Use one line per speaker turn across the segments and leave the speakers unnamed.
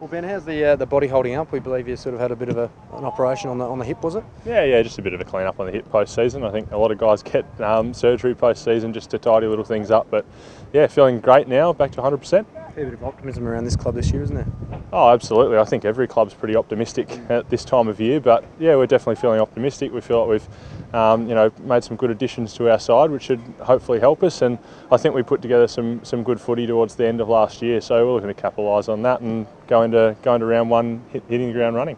Well, Ben, how's the body holding up? We believe you sort of had a bit of an operation on the hip, was it?
Yeah, just a bit of a clean up on the hip post-season. I think a lot of guys get surgery post-season just to tidy little things up. But yeah, feeling great now, back to 100%.
Fair bit of optimism around this club this year, isn't there?
Oh, absolutely. I think every club's pretty optimistic at this time of year. But yeah, we're definitely feeling optimistic. We feel like we've made some good additions to our side, which should hopefully help us. And I think we put together some good footy towards the end of last year. So we're looking to capitalise on that and go into round one hitting the ground running.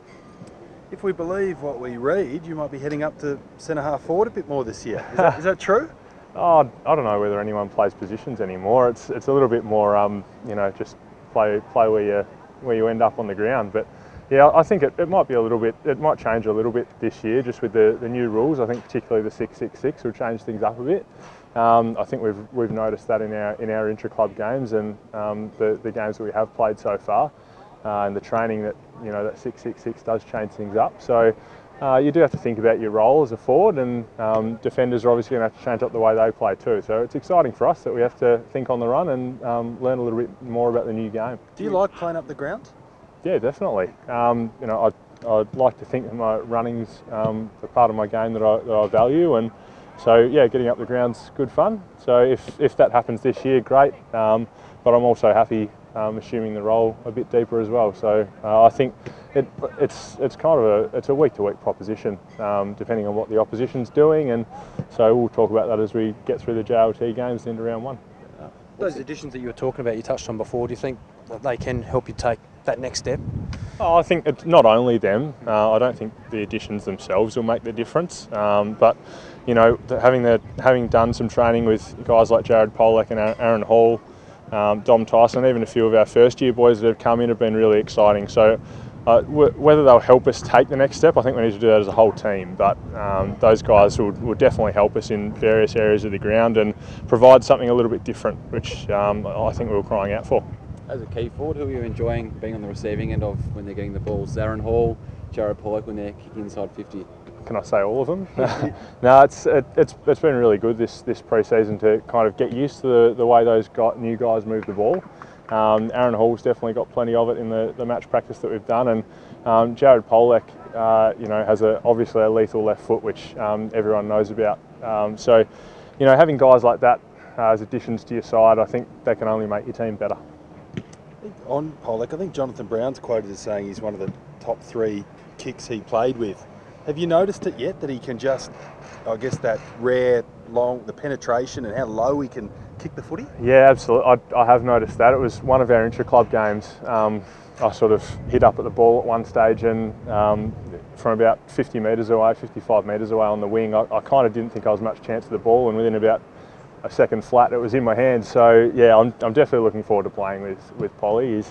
If we believe what we read, you might be heading up to centre half forward a bit more this year. Is that true?
Oh, I don't know whether anyone plays positions anymore. It's a little bit more, just play where you end up on the ground. But yeah, I think it might be a little bit. It might change a little bit this year, just with the new rules. I think particularly the 6-6-6 will change things up a bit. I think we've noticed that in our intra-club games and the games that we have played so far, and the training that that 6-6-6 does change things up. So. You do have to think about your role as a forward, and defenders are obviously going to have to change up the way they play too. So it's exciting for us that we have to think on the run and learn a little bit more about the new game.
Do you like playing up the ground?
Yeah, definitely. I'd like to think that my running's the part of my game that I value, and so yeah, getting up the ground's good fun. So if that happens this year, great. But I'm also happy assuming the role a bit deeper as well. So I think it's kind of a week-to-week proposition, depending on what the opposition's doing, and so we'll talk about that as we get through the JLT games into round one.
Those additions that you were talking about, you touched on before, do you think that they can help you take that next step?
Oh, I think it's not only them. I don't think the additions themselves will make the difference, but having done some training with guys like Jared Pollock and Aaron Hall, Dom Tyson, even a few of our first-year boys that have come in have been really exciting. So whether they'll help us take the next step, I think we need to do that as a whole team. But those guys will definitely help us in various areas of the ground and provide something a little bit different, which I think we were crying out for.
As a key forward, who are you enjoying being on the receiving end of when they're getting the balls? Aaron Hall, Jared Pollock when they're kicking inside 50?
Can I say all of them? No, it's been really good this pre-season to kind of get used to the way those new guys move the ball. Aaron Hall's definitely got plenty of it in the match practice that we've done, and Jared Pollock, has obviously a lethal left foot, which everyone knows about. So, having guys like that as additions to your side, I think they can only make your team better.
On Pollock, I think Jonathan Brown's quoted as saying he's one of the top 3 kicks he played with. Have you noticed it yet, that he can just, I guess, that rare, long, the penetration and how low he can kick the footy?
Yeah, absolutely. I have noticed that. It was one of our intra-club games. I sort of hit up at the ball at one stage, and from about 50 metres away, 55 metres away on the wing, I kind of didn't think I was much chance of the ball, and within about a second flat it was in my hands. So yeah, I'm definitely looking forward to playing with Polly.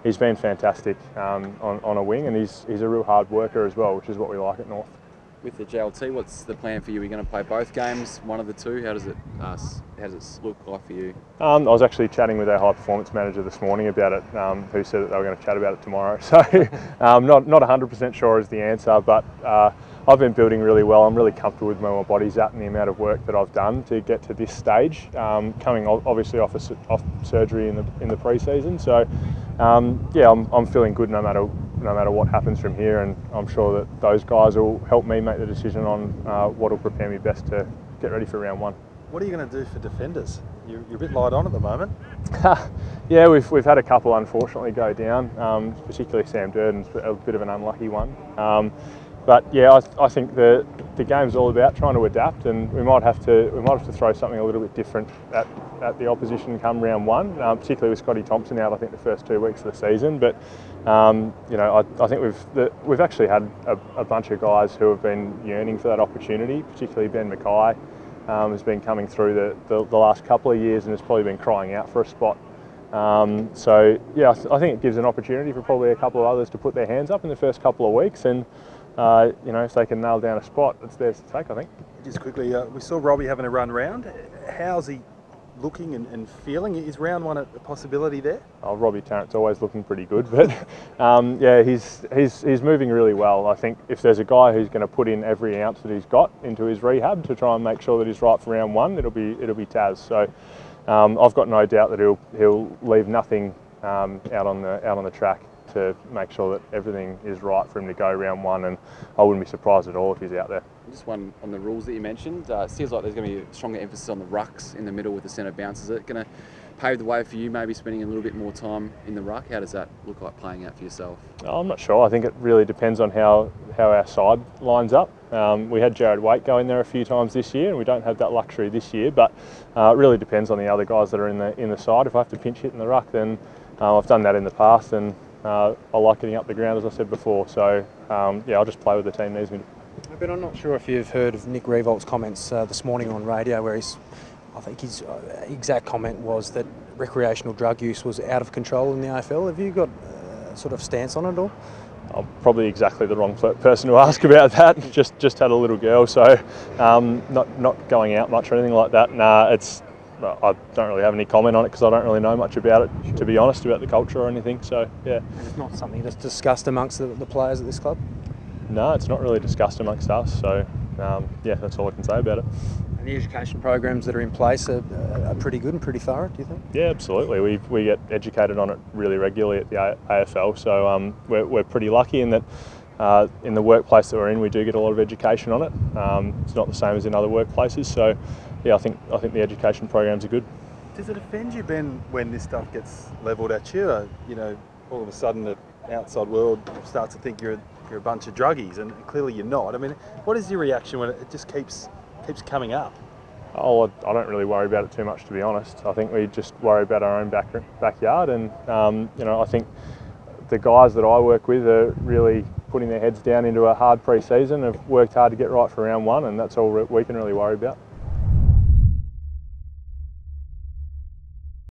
He's been fantastic on a wing, and he's a real hard worker as well, which is what we like at North.
With the JLT, what's the plan for you? Are you going to play both games, one of the two? How does it look like for you? I
was actually chatting with our high performance manager this morning about it, who said that they were going to chat about it tomorrow. So not 100% sure is the answer, but I've been building really well. I'm really comfortable with where my body's at and the amount of work that I've done to get to this stage, coming obviously off surgery in the pre-season. So yeah, I'm feeling good no matter what happens from here, and I'm sure that those guys will help me make the decision on what will prepare me best to get ready for round one.
What are you going to do for defenders? You're a bit light on at the moment.
Yeah, we've had a couple unfortunately go down, particularly Sam Durden's a bit of an unlucky one. But yeah, I think the game's all about trying to adapt, and we might have to throw something a little bit different at the opposition come round one, particularly with Scotty Thompson out, I think, the first 2 weeks of the season. But I think we've actually had a bunch of guys who have been yearning for that opportunity, particularly Ben Mackay, has been coming through the last couple of years and has probably been crying out for a spot. So yeah, I think it gives an opportunity for probably a couple of others to put their hands up in the first couple of weeks, and if they can nail down a spot, it's theirs to take, I think.
Just quickly, we saw Robbie having a run round. How's he looking and feeling? Is round one a possibility there?
Oh, Robbie Tarrant's always looking pretty good, but yeah, he's moving really well. I think if there's a guy who's going to put in every ounce that he's got into his rehab to try and make sure that he's right for round one, it'll be Taz. So I've got no doubt that he'll leave nothing out on the track to make sure that everything is right for him to go round one, and I wouldn't be surprised at all if he's out there.
Just one on the rules that you mentioned. It feels like there's going to be a stronger emphasis on the rucks in the middle with the centre bounce. Is it going to pave the way for you, maybe spending a little bit more time in the ruck? How does that look like playing out for yourself?
I'm not sure. I think it really depends on how our side lines up. We had Jared Waite go in there a few times this year, and we don't have that luxury this year. But it really depends on the other guys that are in the side. If I have to pinch hit in the ruck, then I've done that in the past, and I like getting up the ground, as I said before. So yeah, I'll just play with the team needs me to.
But I'm not sure if you've heard of Nick Revolt's comments this morning on radio, where I think his exact comment was that recreational drug use was out of control in the AFL. Have you got a sort of stance on it all?
I'm probably exactly the wrong person to ask about that. Just had a little girl, so not going out much or anything like that. Nah, I don't really have any comment on it because I don't really know much about it, to be honest, about the culture or anything. So yeah.
And it's not something that's discussed amongst the players at this club?
No, it's not really discussed amongst us. So yeah, that's all I can say about it.
And the education programs that are in place are pretty good and pretty thorough, do you think?
Yeah, absolutely. We get educated on it really regularly at the AFL, so we're pretty lucky in that in the workplace that we're in, we do get a lot of education on it. It's not the same as in other workplaces, so yeah, I think the education programs are good.
Does it offend you, Ben, when this stuff gets levelled at you? You know, all of a sudden the outside world starts to think you're a bunch of druggies, and clearly you're not. I mean, what is your reaction when it just keeps coming up?
Oh, I don't really worry about it too much, to be honest. I think we just worry about our own backyard, and you know, I think the guys that I work with are really putting their heads down into a hard pre-season, have worked hard to get right for round one, and that's all we can really worry about.